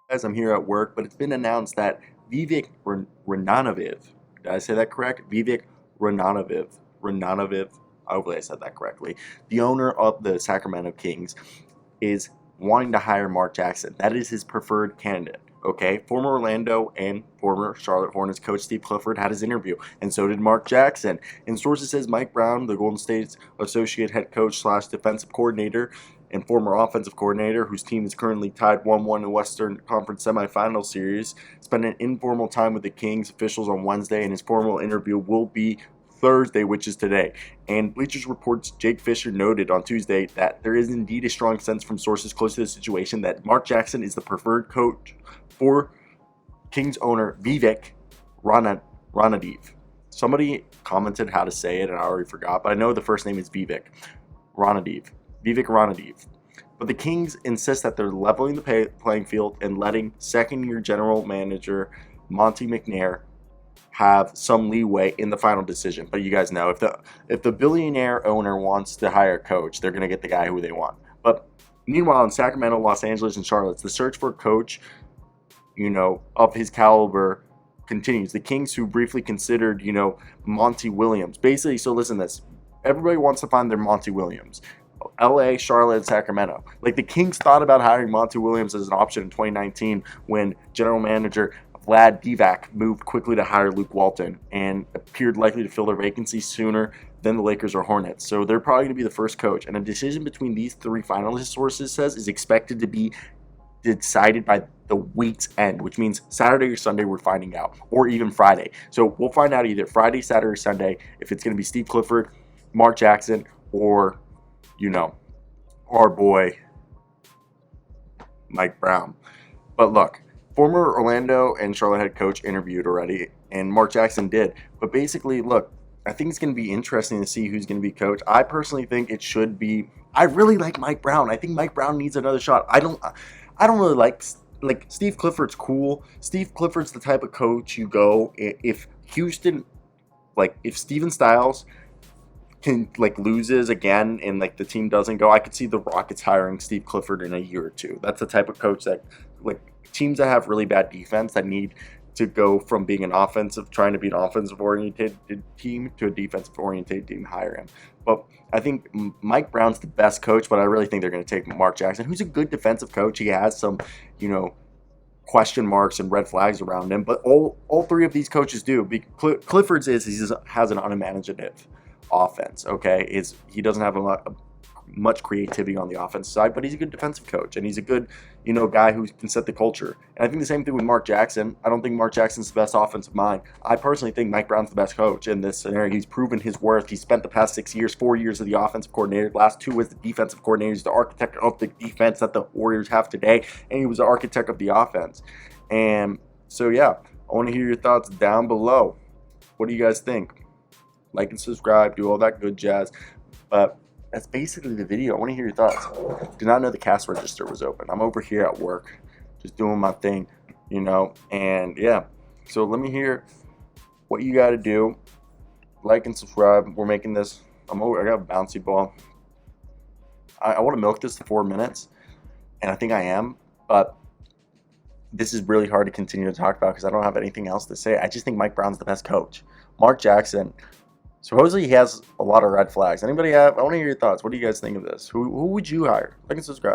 Guys, I'm here at work, but it's been announced that Vivek Ranadive, did I say that correct? Vivek Ranadive, hopefully I said that correctly, the owner of the Sacramento Kings, is wanting to hire Mark Jackson. That is his preferred candidate. Okay, former Orlando and former Charlotte Hornets coach Steve Clifford had his interview, and so did Mark Jackson. And sources says Mike Brown, the Golden State's associate head coach slash defensive coordinator and former offensive coordinator, whose team is currently tied 1-1 in the Western Conference semifinal series, spent an informal time with the Kings officials on Wednesday, and his formal interview will be Thursday, which is today. And Bleacher's reports Jake Fischer noted on Tuesday that there is indeed a strong sense from sources close to the situation that Mark Jackson is the preferred coach for Kings owner Vivek Ranadive. Somebody commented how to say it, and I already forgot, but I know the first name is Vivek Ranadive. But the Kings insist that they're leveling the playing field and letting second-year general manager Monte McNair have some leeway in the final decision. But you guys know, if the billionaire owner wants to hire a coach, they're going to get the guy who they want. But meanwhile, in Sacramento, Los Angeles, and Charlotte, the search for a coach, of his caliber continues. The Kings, who briefly considered, Monty Williams. Basically, so listen to this. Everybody wants to find their Monty Williams. LA, Charlotte, and Sacramento. Like, the Kings thought about hiring Monty Williams as an option in 2019 when general manager Vlad Divac moved quickly to hire Luke Walton and appeared likely to fill their vacancy sooner than the Lakers or Hornets. So they're probably going to be the first coach. And a decision between these three finalists, sources says, is expected to be decided by the week's end, which means Saturday or Sunday we're finding out, or even Friday. So we'll find out either Friday, Saturday, or Sunday if it's going to be Steve Clifford, Mark Jackson, or, our boy Mike Brown. But look, former Orlando and Charlotte head coach interviewed already, and Mark Jackson did. But basically, look, I think it's going to be interesting to see who's going to be coach. I personally think it should be. I really like Mike Brown. I think Mike Brown needs another shot. I don't really like Steve Clifford's cool. Steve Clifford's the type of coach you go if Houston, if Steven Stiles can loses again and the team doesn't go, I could see the Rockets hiring Steve Clifford in a year or two. That's the type of coach that teams that have really bad defense that need to go from being trying to be an offensive oriented team to a defensive oriented team, hire him. But I think Mike Brown's the best coach, but I really think they're going to take Mark Jackson, who's a good defensive coach. He has some, question marks and red flags around him, but all three of these coaches do. Clifford's has an unimaginative offense. Okay, he doesn't have much creativity on the offensive side, but he's a good defensive coach, and he's a good, guy who can set the culture. And I think the same thing with Mark Jackson. I don't think Mark Jackson's the best offensive mind. I personally think Mike Brown's the best coach in this scenario. He's proven his worth. He spent the past 6 years, 4 years as the offensive coordinator, the last 2 as the defensive coordinator. He's the architect of the defense that the Warriors have today, and he was the architect of the offense. And so, yeah, I want to hear your thoughts down below. What do you guys think? Like and subscribe, do all that good jazz. But that's basically the video. I want to hear your thoughts. Did not know the cash register was open. I'm over here at work, just doing my thing, and yeah. So let me hear what you got to do. Like and subscribe. We're making this. I got a bouncy ball. I want to milk this to 4 minutes, and I think I am, but this is really hard to continue to talk about because I don't have anything else to say. I just think Mike Brown's the best coach. Mark Jackson, supposedly he has a lot of red flags. I want to hear your thoughts. What do you guys think of this? Who would you hire? Like and subscribe.